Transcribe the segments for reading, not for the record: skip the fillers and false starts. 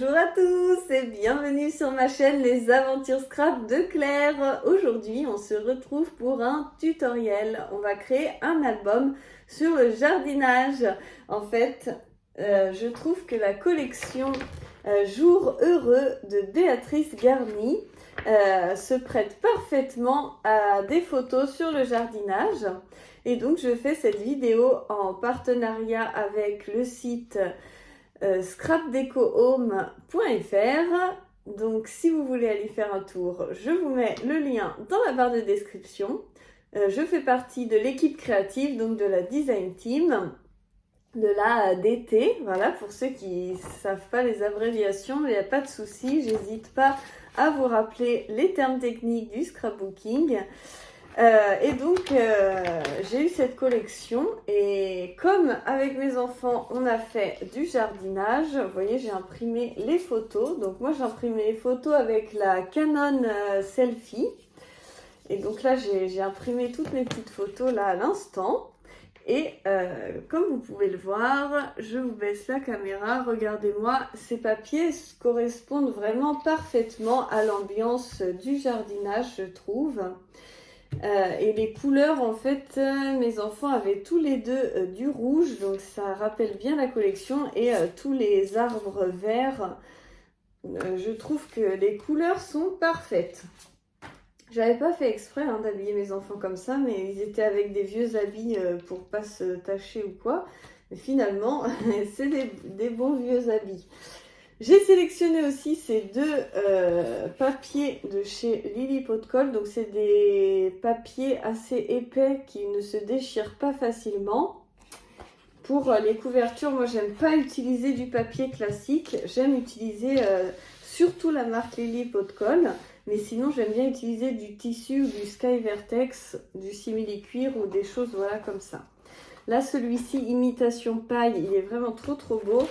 Bonjour à tous et bienvenue sur ma chaîne Les Aventures Scrap de Claire. Aujourd'hui, on se retrouve pour un tutoriel. On va créer un album sur le jardinage. En fait, je trouve que la collection Jour heureux de Béatrice Garny se prête parfaitement à des photos sur le jardinage. Et donc, je fais cette vidéo en partenariat avec le site scrapdecohome.fr. Donc si vous voulez aller faire un tour, je vous mets le lien dans la barre de description. Je fais partie de l'équipe créative, donc de la design team, de la DT. Voilà, pour ceux qui ne savent pas les abréviations, il n'y a pas de souci, j'hésite pas à vous rappeler les termes techniques du scrapbooking. Et donc j'ai eu cette collection et comme avec mes enfants on a fait du jardinage, vous voyez j'ai imprimé les photos. Donc moi j'ai imprimé les photos avec la Canon Selfie et donc là j'ai imprimé toutes mes petites photos là à l'instant et comme vous pouvez le voir, je vous baisse la caméra, regardez-moi, ces papiers correspondent vraiment parfaitement à l'ambiance du jardinage je trouve. Et les couleurs, en fait, mes enfants avaient tous les deux du rouge, donc ça rappelle bien la collection. Et tous les arbres verts, je trouve que les couleurs sont parfaites. J'avais pas fait exprès d'habiller mes enfants comme ça, mais ils étaient avec des vieux habits pour pas se tacher ou quoi. Mais finalement, c'est des bons vieux habits. J'ai sélectionné aussi ces deux papiers de chez Lily Pot de Colle. Donc c'est des papiers assez épais qui ne se déchirent pas facilement. Pour les couvertures, moi j'aime pas utiliser du papier classique. J'aime utiliser surtout la marque Lily Pot de Colle. Mais sinon j'aime bien utiliser du tissu ou du Sky Vertex, du simili cuir ou des choses voilà comme ça. Là celui-ci imitation paille, il est vraiment trop beau.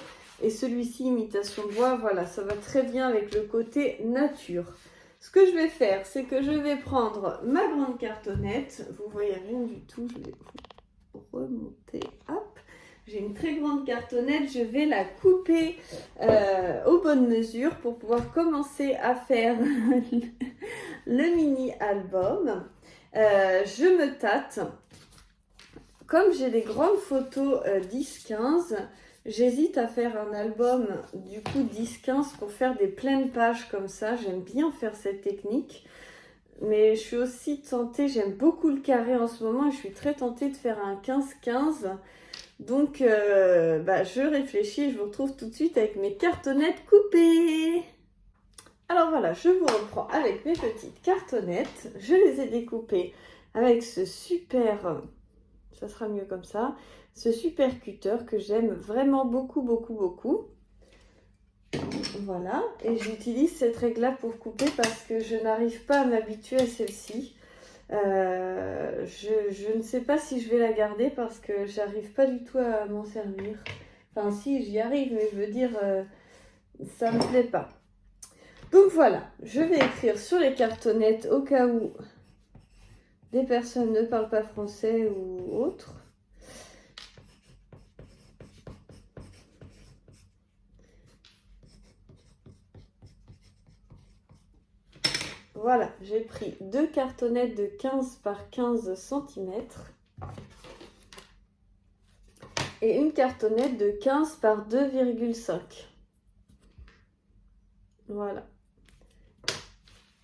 Et celui-ci, imitation bois, voilà, ça va très bien avec le côté nature. Ce que je vais faire, c'est que je vais prendre ma grande cartonnette. Vous voyez rien du tout, je vais vous remonter. Hop, j'ai une très grande cartonnette. Je vais la couper aux bonnes mesures pour pouvoir commencer à faire le mini-album. Je me tâte. Comme j'ai des grandes photos 10-15, j'hésite à faire un album du coup 10-15 pour faire des pleines pages comme ça. J'aime bien faire cette technique. Mais je suis aussi tentée, j'aime beaucoup le carré en ce moment et je suis très tentée de faire un 15-15. Donc je réfléchis et je vous retrouve tout de suite avec mes cartonnettes coupées. Alors voilà, je vous reprends avec mes petites cartonnettes. Je les ai découpées avec ce super... Ça sera mieux comme ça. Ce super cutter que j'aime vraiment beaucoup. Voilà. Et j'utilise cette règle-là pour couper parce que je n'arrive pas à m'habituer à celle-ci. Je ne sais pas si je vais la garder parce que j'arrive pas du tout à m'en servir. Enfin si, j'y arrive, mais je veux dire, ça me plaît pas. Donc voilà, je vais écrire sur les cartonnettes au cas où des personnes ne parlent pas français ou autre. Voilà, j'ai pris deux cartonnettes de 15 par 15 cm et une cartonnette de 15 par 2,5. Voilà.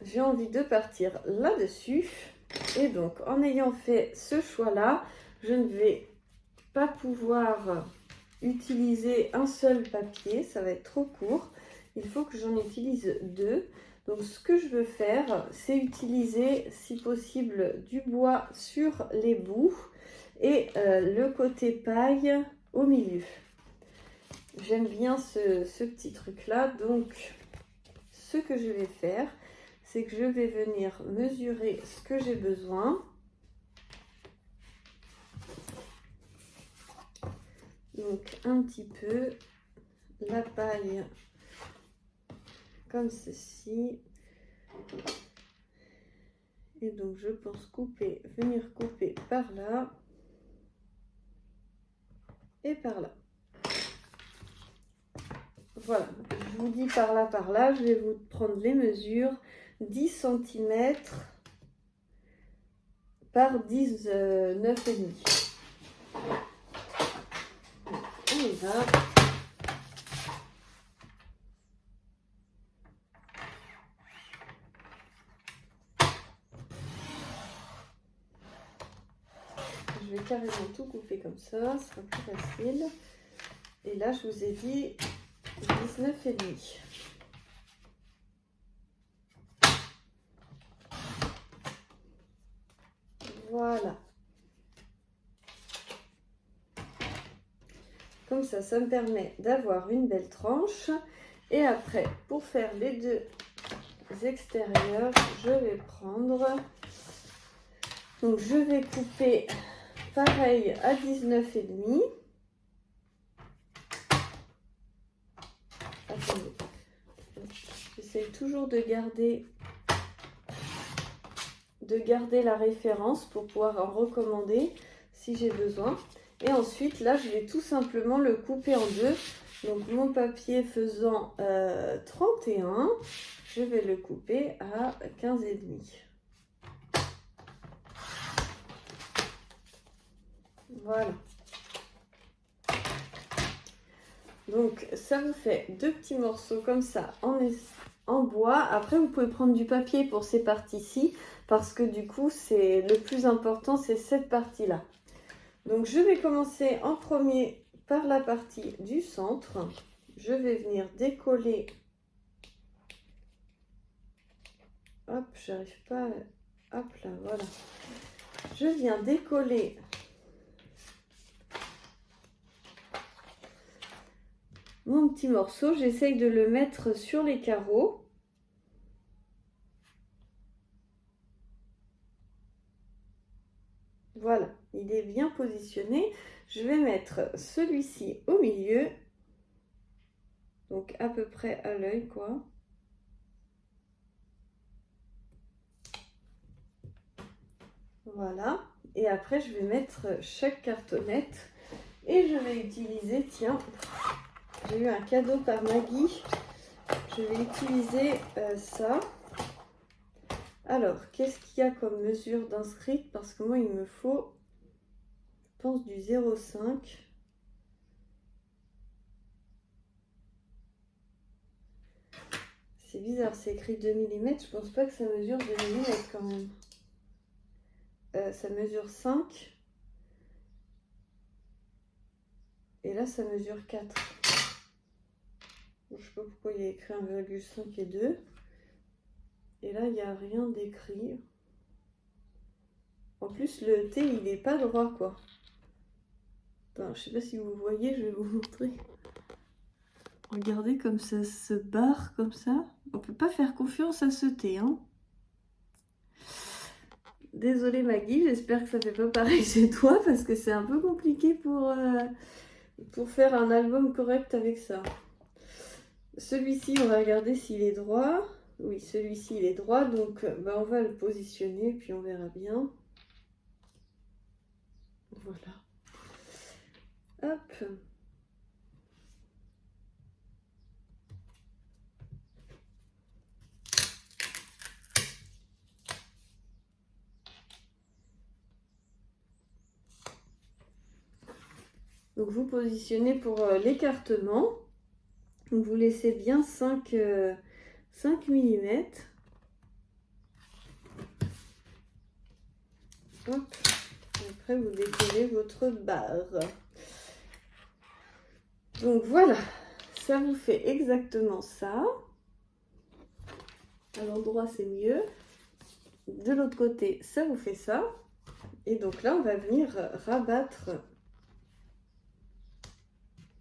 J'ai envie de partir là-dessus. Et donc, en ayant fait ce choix-là, je ne vais pas pouvoir utiliser un seul papier. Ça va être trop court. Il faut que j'en utilise deux. Donc ce que je veux faire, c'est utiliser si possible du bois sur les bouts et le côté paille au milieu. J'aime bien ce petit truc là. Donc ce que je vais faire, c'est que je vais venir mesurer ce que j'ai besoin. Donc un petit peu la paille comme ceci. Et donc je pense venir couper par là et par là. Voilà, vous dis par là, je vais vous prendre les mesures. 10 cm par 19,5. On y va. Je vais carrément tout couper comme ça, ce sera plus facile. Et là, je vous ai dit 19,5. Voilà. Comme ça me permet d'avoir une belle tranche. Et après, pour faire les deux extérieurs, je vais prendre... Donc, je vais couper pareil à 19,5. Attendez. J'essaye toujours de garder la référence pour pouvoir en recommander si j'ai besoin. Et ensuite, là, je vais tout simplement le couper en deux. Donc, mon papier faisant 31, je vais le couper à 15,5. Voilà. Donc, ça vous fait deux petits morceaux comme ça en bois. Après, vous pouvez prendre du papier pour ces parties-ci parce que du coup, c'est le plus important, c'est cette partie-là. Donc, je vais commencer en premier par la partie du centre. Je vais venir décoller. Hop, j'arrive pas. Hop là, voilà. Je viens décoller mon petit morceau. J'essaye de le mettre sur les carreaux. Voilà, il est bien positionné. Je vais mettre celui-ci au milieu. Donc à peu près à l'œil, quoi. Voilà. Et après, je vais mettre chaque cartonnette. Et je vais utiliser, tiens, j'ai eu un cadeau par Maggie. Je vais utiliser ça. Alors, qu'est-ce qu'il y a comme mesure d'inscrite? Parce que moi, il me faut, je pense, du 0,5. C'est bizarre, c'est écrit 2 mm. Je pense pas que ça mesure 2 mm quand même. Ça mesure 5. Et là, ça mesure 4. Je sais pas pourquoi il y a écrit 1,5 et 2. Et là, il n'y a rien d'écrit. En plus, le T, il n'est pas droit, quoi. Attends, je sais pas si vous voyez, je vais vous montrer. Regardez comme ça se barre, comme ça. On peut pas faire confiance à ce T, hein. Désolée Maggie, j'espère que ça fait pas pareil chez toi, parce que c'est un peu compliqué pour faire un album correct avec ça. Celui-ci, on va regarder s'il est droit. Oui, celui-ci, il est droit, donc on va le positionner, puis on verra bien. Voilà. Hop. Donc vous positionnez pour l'écartement. Donc vous laissez bien 5 mm. Hop. Après vous décollez votre barre. Donc voilà, ça vous fait exactement ça. À l'endroit c'est mieux. De l'autre côté, ça vous fait ça. Et donc là, on va venir rabattre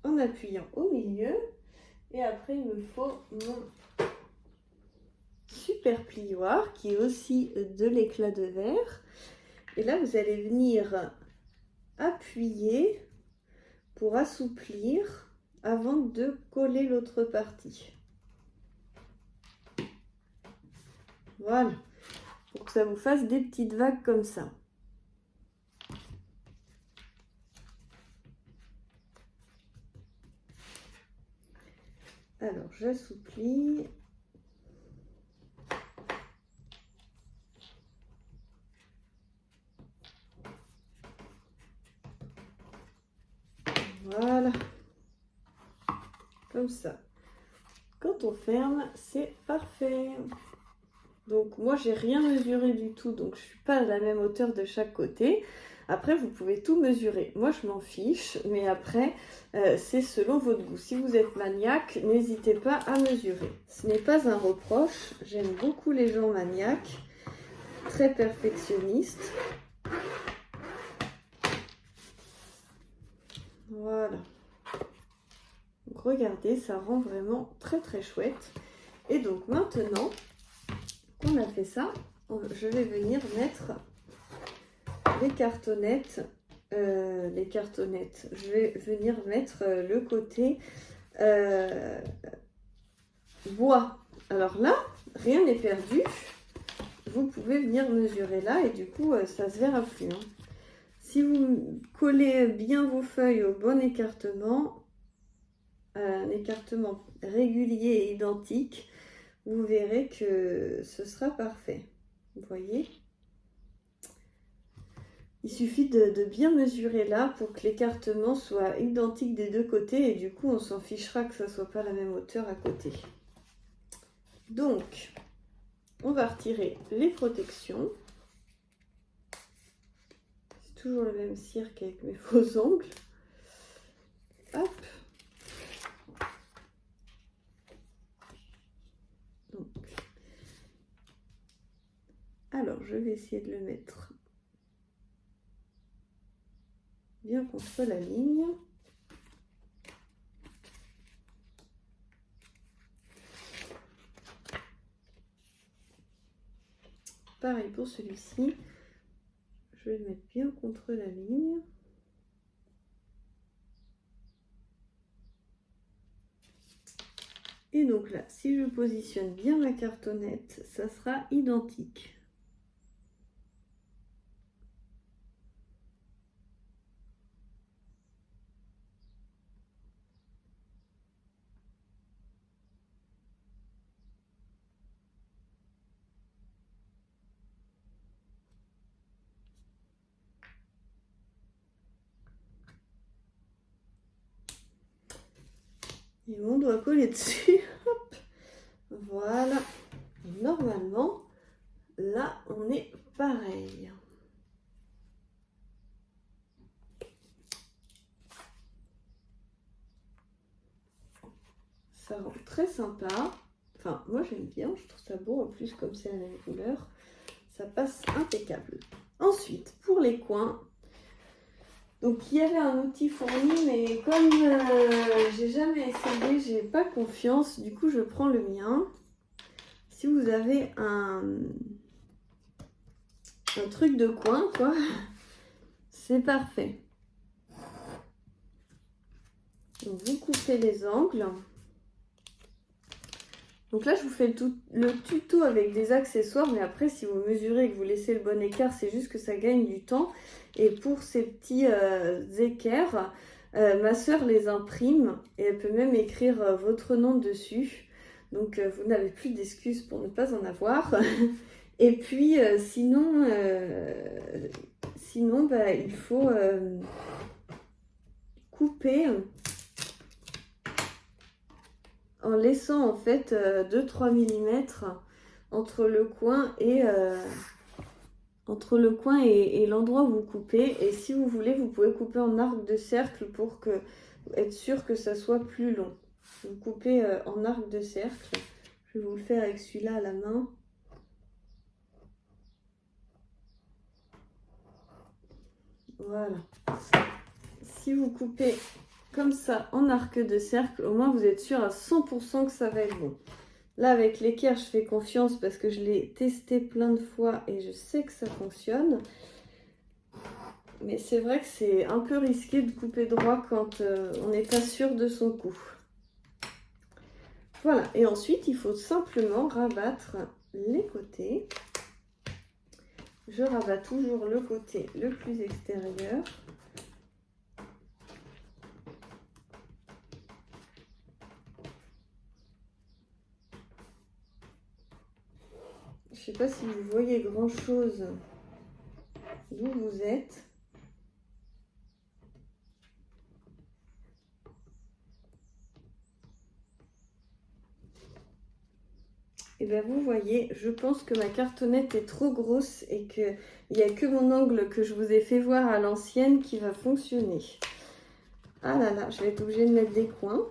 en appuyant au milieu. Et après, il me faut mon super plioir qui est aussi de l'éclat de verre. Et là, vous allez venir appuyer pour assouplir avant de coller l'autre partie. Voilà, pour que ça vous fasse des petites vagues comme ça. Alors, j'assouplis. Voilà. Comme ça. Quand on ferme, c'est parfait. Donc moi, j'ai rien mesuré du tout, donc je suis pas à la même hauteur de chaque côté. Après, vous pouvez tout mesurer. Moi, je m'en fiche, mais après, c'est selon votre goût. Si vous êtes maniaque, n'hésitez pas à mesurer. Ce n'est pas un reproche. J'aime beaucoup les gens maniaques, très perfectionnistes. Voilà. Donc regardez, ça rend vraiment très très chouette. Et donc maintenant qu'on a fait ça, je vais venir mettre les cartonnettes. Je vais venir mettre le côté bois. Alors là, rien n'est perdu. Vous pouvez venir mesurer là et du coup, ça se verra plus. Hein. Si vous collez bien vos feuilles au bon écartement, un écartement régulier et identique, vous verrez que ce sera parfait. Vous voyez ? Il suffit de bien mesurer là pour que l'écartement soit identique des deux côtés et du coup on s'en fichera que ça ne soit pas la même hauteur à côté. Donc, on va retirer les protections. C'est toujours le même cirque avec mes faux ongles. Hop. Donc. Alors, je vais essayer de le mettre bien contre la ligne. Pareil pour celui-ci. Je vais le mettre bien contre la ligne. Et donc là, si je positionne bien la cartonnette, ça sera identique. Et on doit coller dessus. Hop. Voilà. Et normalement, là, on est pareil. Ça rend très sympa. Enfin, moi j'aime bien, je trouve ça beau. En plus, comme c'est la même couleur, ça passe impeccable. Ensuite, pour les coins, donc il y avait un outil fourni, mais comme j'ai jamais essayé, j'ai pas confiance. Du coup, je prends le mien. Si vous avez un truc de coin, quoi, c'est parfait. Donc, vous coupez les angles. Donc là, je vous fais le tuto avec des accessoires, mais après, si vous mesurez et que vous laissez le bon écart, c'est juste que ça gagne du temps. Et pour ces petits équerres, ma sœur les imprime et elle peut même écrire votre nom dessus. Donc, vous n'avez plus d'excuses pour ne pas en avoir. Et puis, sinon, bah, il faut couper en laissant en fait 2-3 mm entre le coin et l'endroit où vous coupez. Et si vous voulez, vous pouvez couper en arc de cercle pour être sûr que ça soit plus long. Vous coupez en arc de cercle. Je vais vous le faire avec celui-là à la main. Voilà. Si vous coupez comme ça en arc de cercle, au moins vous êtes sûr à 100% que ça va être bon. Là avec l'équerre, je fais confiance parce que je l'ai testé plein de fois et je sais que ça fonctionne. Mais c'est vrai que c'est un peu risqué de couper droit quand on n'est pas sûr de son coup. Voilà, et ensuite il faut simplement rabattre les côtés. Je rabats toujours le côté le plus extérieur. sais pas si vous voyez grand chose d'où vous êtes. Et bien vous voyez, je pense que ma cartonnette est trop grosse et qu'il n'y a que mon angle que je vous ai fait voir à l'ancienne qui va fonctionner. Ah là là, je vais être obligée de mettre des coins.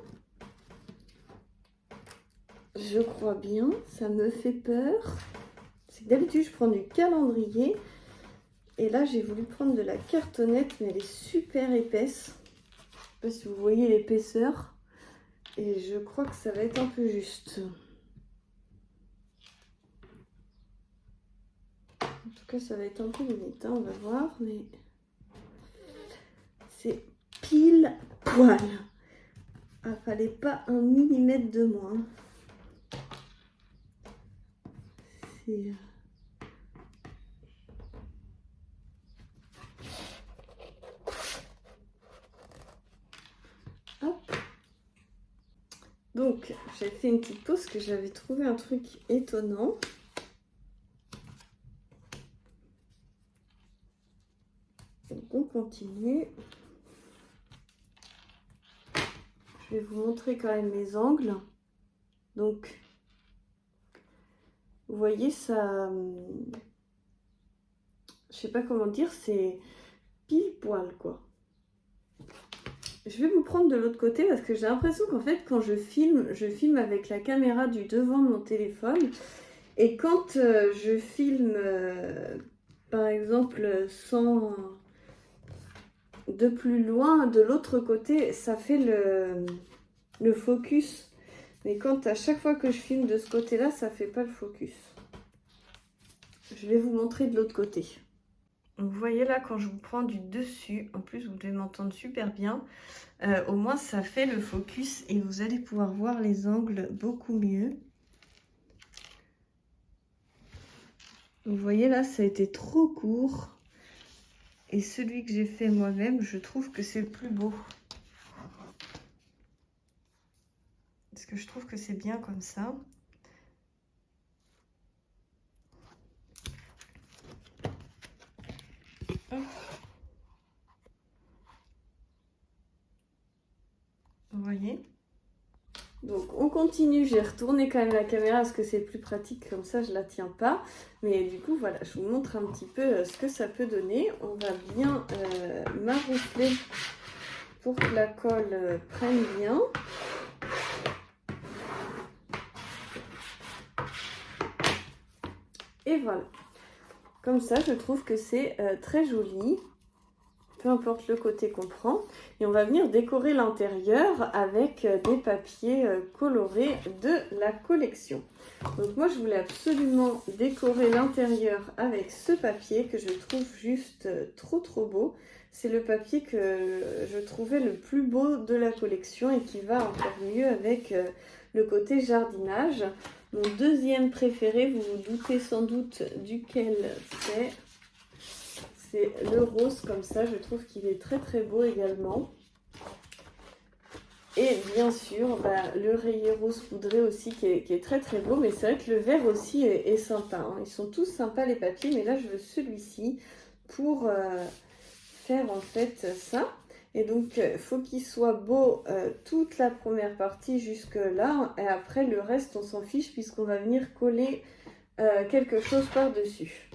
Je crois bien, ça me fait peur. C'est que d'habitude je prends du calendrier. Et là j'ai voulu prendre de la cartonnette, mais elle est super épaisse. Je ne sais pas si vous voyez l'épaisseur. Et je crois que ça va être un peu juste. En tout cas, ça va être un peu limite, hein, on va voir, mais c'est pile poil. Ah, fallait pas 1 millimètre de moins. C'est... Hop. Donc, j'ai fait une petite pause parce que j'avais trouvé un truc étonnant. Donc, on continue. Je vais vous montrer quand même mes angles. Donc, vous voyez, ça... Je sais pas comment dire, c'est pile poil, quoi. Je vais vous prendre de l'autre côté parce que j'ai l'impression qu'en fait, quand je filme avec la caméra du devant de mon téléphone. Et quand je filme, par exemple, sans... de plus loin, de l'autre côté, ça fait le focus. Mais quand à chaque fois que je filme de ce côté-là, ça fait pas le focus. Je vais vous montrer de l'autre côté. Donc vous voyez là, quand je vous prends du dessus, en plus vous devez m'entendre super bien, au moins ça fait le focus et vous allez pouvoir voir les angles beaucoup mieux. Vous voyez là, ça a été trop court. Et celui que j'ai fait moi-même, je trouve que c'est le plus beau. Parce que je trouve que c'est bien comme ça. Hop. Vous voyez? Donc on continue, j'ai retourné quand même la caméra parce que c'est plus pratique, comme ça je la tiens pas. Mais du coup voilà, je vous montre un petit peu ce que ça peut donner. On va bien maroufler pour que la colle prenne bien. Et voilà, comme ça je trouve que c'est très joli. Peu importe le côté qu'on prend. Et on va venir décorer l'intérieur avec des papiers colorés de la collection. Donc moi, je voulais absolument décorer l'intérieur avec ce papier que je trouve juste trop beau. C'est le papier que je trouvais le plus beau de la collection et qui va encore mieux avec le côté jardinage. Mon deuxième préféré, vous vous doutez sans doute duquel c'est. C'est le rose comme ça, je trouve qu'il est très beau également. Et bien sûr, le rayé rose poudré aussi qui est très beau. Mais c'est vrai que le vert aussi est sympa, hein. Ils sont tous sympas les papiers, mais là je veux celui-ci pour faire en fait ça. Et donc il faut qu'il soit beau toute la première partie jusque là. Et après le reste on s'en fiche puisqu'on va venir coller quelque chose par-dessus.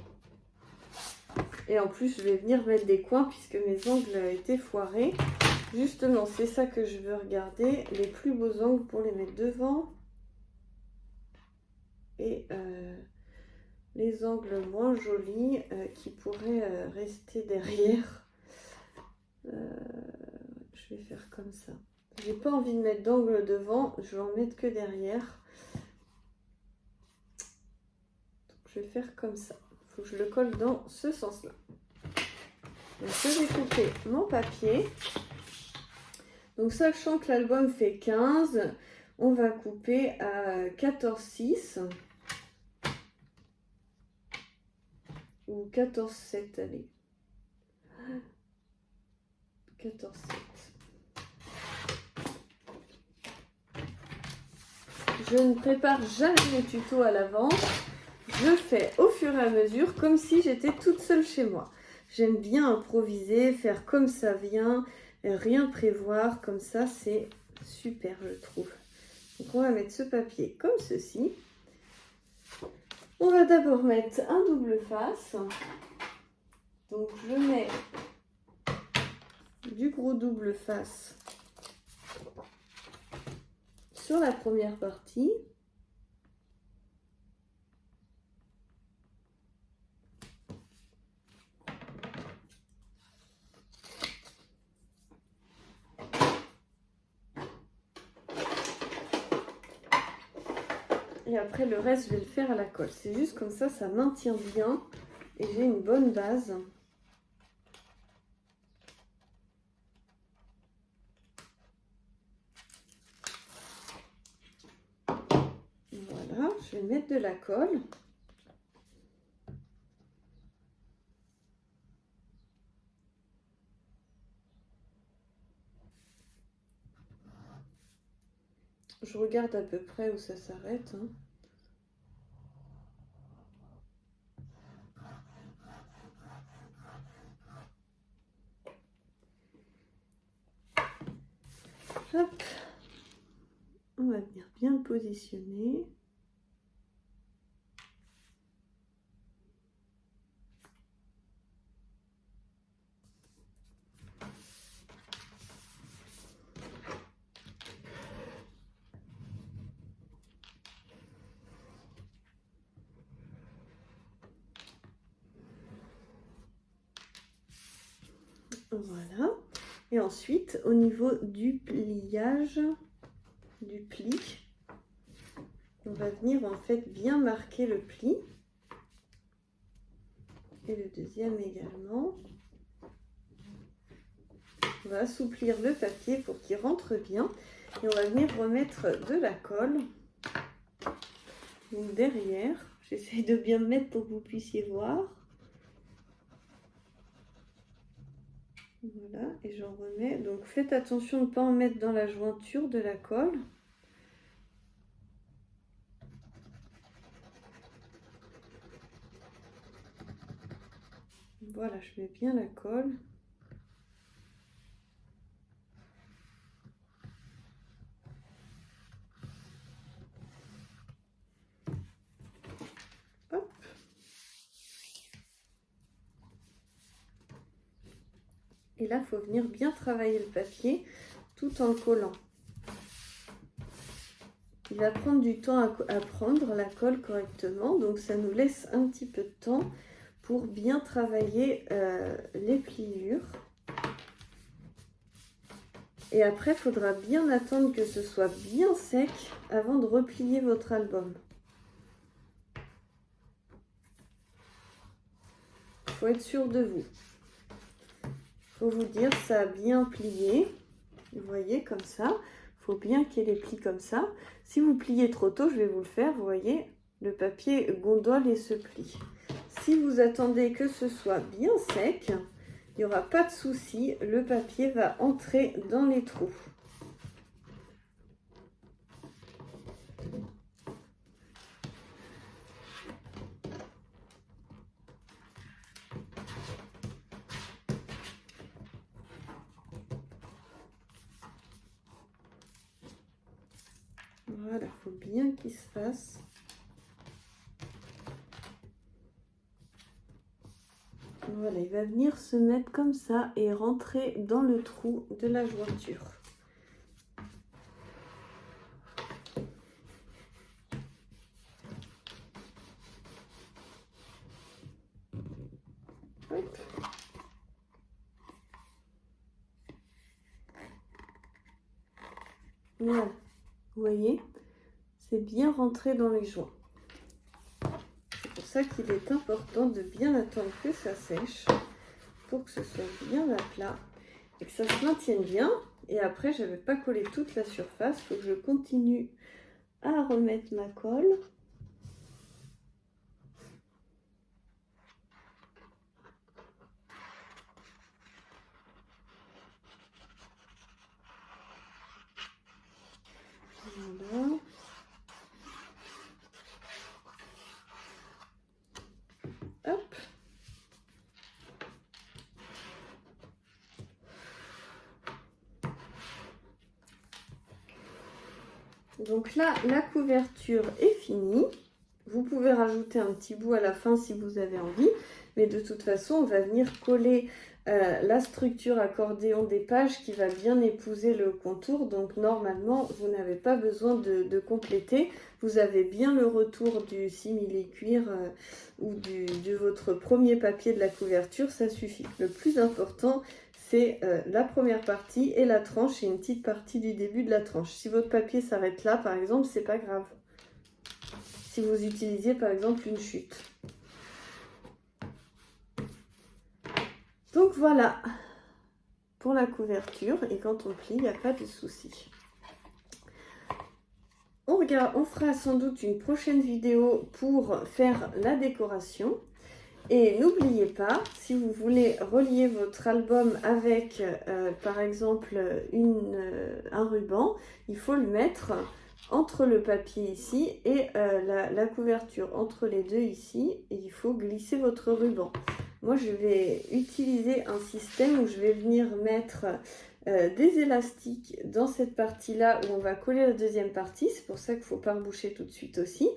Et en plus, je vais venir mettre des coins puisque mes angles étaient foirés. Justement, c'est ça que je veux regarder. Les plus beaux angles pour les mettre devant. Et les angles moins jolis qui pourraient rester derrière. Je vais faire comme ça. J'ai pas envie de mettre d'angle devant. Je vais en mettre que derrière. Donc, je vais faire comme ça. Il faut que je le colle dans ce sens-là. Donc, je vais couper mon papier. Donc, sachant que l'album fait 15, on va couper à 14,6 ou 14,7, allez. 14,7. Je ne prépare jamais mes tutos à l'avance. je fais au fur et à mesure comme si j'étais toute seule chez moi. J'aime bien improviser, faire comme ça vient, rien prévoir, comme ça c'est super je trouve. Donc on va mettre ce papier comme ceci. On va d'abord mettre un double face. Donc je mets du gros double face sur la première partie. Et après le reste je vais le faire à la colle. C'est juste comme ça maintient bien et j'ai une bonne base. Voilà, je vais mettre de la colle. Je regarde à peu près où ça s'arrête. Hop. On va venir bien le positionner. Voilà. Et ensuite, au niveau du pliage, du pli, on va venir en fait bien marquer le pli. Et le deuxième également. On va assouplir le papier pour qu'il rentre bien. Et on va venir remettre de la colle. Donc derrière, j'essaie de bien me mettre pour que vous puissiez voir. Voilà, et j'en remets. Donc faites attention de ne pas en mettre dans la jointure de la colle. Voilà, je mets bien la colle. Hop. Et là, il faut venir bien travailler le papier tout en le collant. Il va prendre du temps à prendre la colle correctement, donc ça nous laisse un petit peu de temps pour bien travailler les pliures. Et après, il faudra bien attendre que ce soit bien sec avant de replier votre album. Il faut être sûr de vous. Il faut vous dire, ça a bien plié. Vous voyez, comme ça. Il faut bien qu'il y ait les plis comme ça. Si vous pliez trop tôt, je vais vous le faire. Vous voyez, le papier gondole et se plie. Si vous attendez que ce soit bien sec, il n'y aura pas de souci. Le papier va entrer dans les trous. Voilà, il faut bien qu'il se fasse. Voilà, il va venir se mettre comme ça et rentrer dans le trou de la jointure. Hop. Voilà, vous voyez, c'est bien rentré dans les joints. C'est pour ça qu'il est important de bien attendre que ça sèche pour que ce soit bien à plat et que ça se maintienne bien. Et après, je ne vais pas coller toute la surface, il faut que je continue à remettre ma colle. Voilà. Donc là, la couverture est finie. Vous pouvez rajouter un petit bout à la fin si vous avez envie. Mais de toute façon, on va venir coller la structure accordéon des pages qui va bien épouser le contour. Donc normalement, vous n'avez pas besoin de compléter. Vous avez bien le retour du simili-cuir ou de votre premier papier de la couverture, ça suffit. Le plus important, c'est la première partie et la tranche et une petite partie du début de la tranche. Si votre papier s'arrête là, par exemple, c'est pas grave. Si vous utilisiez par exemple une chute. Donc voilà pour la couverture, et quand on plie, il n'y a pas de souci. On fera sans doute une prochaine vidéo pour faire la décoration. Et n'oubliez pas, si vous voulez relier votre album avec par exemple un ruban, il faut le mettre entre le papier ici et la couverture, entre les deux ici, et il faut glisser votre ruban. Moi, je vais utiliser un système où je vais venir mettre des élastiques dans cette partie-là où on va coller la deuxième partie. C'est pour ça qu'il ne faut pas reboucher tout de suite aussi.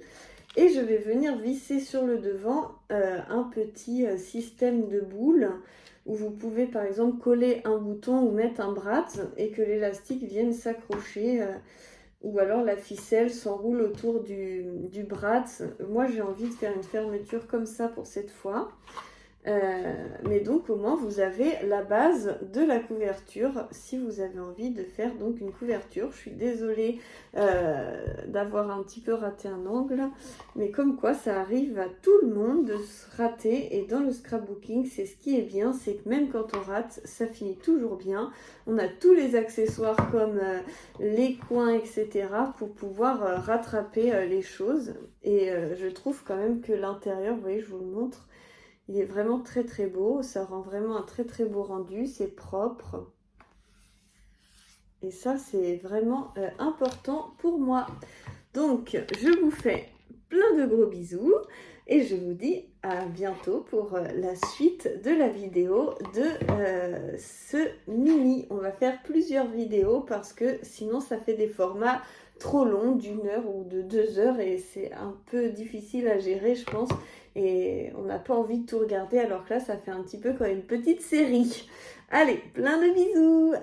Et je vais venir visser sur le devant un petit système de boules où vous pouvez par exemple coller un bouton ou mettre un brad et que l'élastique vienne s'accrocher. Ou alors la ficelle s'enroule autour du brad. Moi, j'ai envie de faire une fermeture comme ça pour cette fois. Mais donc au moins vous avez la base de la couverture si vous avez envie de faire donc une couverture. Je suis désolée d'avoir un petit peu raté un angle, mais comme quoi ça arrive à tout le monde de se rater, et dans le scrapbooking c'est ce qui est bien, c'est que même quand on rate ça finit toujours bien. On a tous les accessoires comme les coins etc pour pouvoir rattraper les choses, et je trouve quand même que l'intérieur, vous voyez, je vous le montre, il est vraiment très très beau, ça rend vraiment un très très beau rendu, c'est propre. Et ça, c'est vraiment important pour moi. Donc, je vous fais plein de gros bisous et je vous dis à bientôt pour la suite de la vidéo de ce mini. On va faire plusieurs vidéos parce que sinon ça fait des formats trop longs, d'1 heure ou de 2 heures, et c'est un peu difficile à gérer, je pense. Et on n'a pas envie de tout regarder, alors que là, ça fait un petit peu comme une petite série. Allez, plein de bisous!